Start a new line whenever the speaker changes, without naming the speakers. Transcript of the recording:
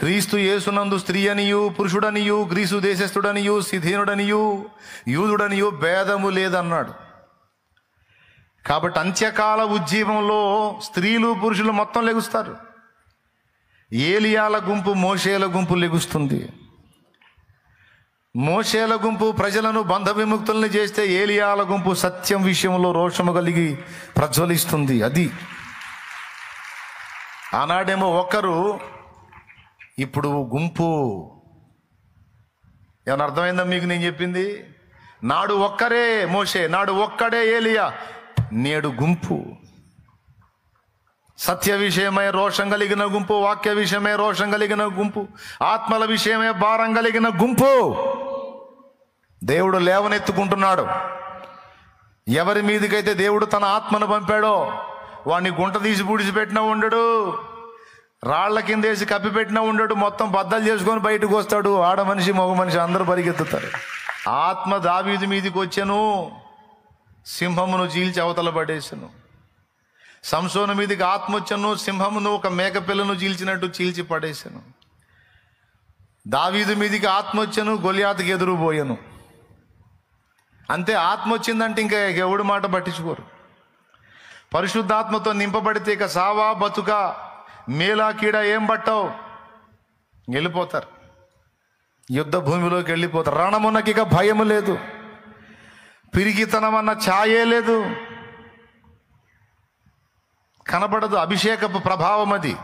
క్రీస్తు యేసునందు స్త్రీ అనియు పురుషుడనియు, గ్రీసు దేశస్థుడనియు, సిథీనుడనియు, యూదుడనియు భేదము లేదన్నాడు. కాబట్టి అంత్యకాల ఉజ్జీవంలో స్త్రీలు పురుషులు మొత్తం లెగుస్తారు. ఏలియాల గుంపు, మోషేల గుంపు లెగుస్తుంది. మోషేల గుంపు ప్రజలను బంధ విముక్తుల్ని చేస్తే, ఏలియాల గుంపు సత్యం విషయంలో రోషము కలిగి ప్రజ్వలిస్తుంది. అది ఆనాడేమో ఒకరు, ఇప్పుడు గుంపు. ఏమన్నా అర్థమైందా మీకు నేను చెప్పింది? నాడు ఒక్కరే మోషే, నాడు ఒక్కడే ఏలియా, నేడు గుంపు. సత్య విషయమై రోషం కలిగిన గుంపు, వాక్య విషయమై రోషం కలిగిన గుంపు, ఆత్మల విషయమై భారం కలిగిన గుంపు. దేవుడు లేవనెత్తుకుంటున్నాడు. ఎవరి మీదకైతే దేవుడు తన ఆత్మను పంపాడో వాడిని గుంట తీసి పూడిసిపెట్టినా ఉండడు, రాళ్ల కిందేసి కప్పిపెట్టినా ఉండడు, మొత్తం బద్దలు చేసుకొని బయటకు వస్తాడు. ఆడ మనిషి మగ మనిషి అందరూ పరిగెత్తుతారు. ఆత్మ దావీదు మీదకి వచ్చాను, సింహమును చీల్చి అవతల పడేసాను. సంసోను మీదకి ఆత్మ వచ్చాను, సింహమును ఒక మేకపిల్లను చీల్చినట్టు చీల్చి పడేశాను. దావీదు మీదకి ఆత్మ వచ్చాను, గొలియాతుకి ఎదురుపోయాను. అంతే. ఆత్మ వచ్చిందంటే ఇంకా ఎవడి మాట పట్టించుకోరు. పరిశుద్ధాత్మతో నింపబడితే ఇక సావా బతుక, మేలా కీడ ఏం పట్టావు, వెళ్ళిపోతారు. యుద్ధ భూమిలోకి వెళ్ళిపోతారు. రణమునకి ఇక భయము లేదు, పిరిగితనం అన్న ఛాయే లేదు, కనబడదు. అభిషేకపు ప్రభావం అది.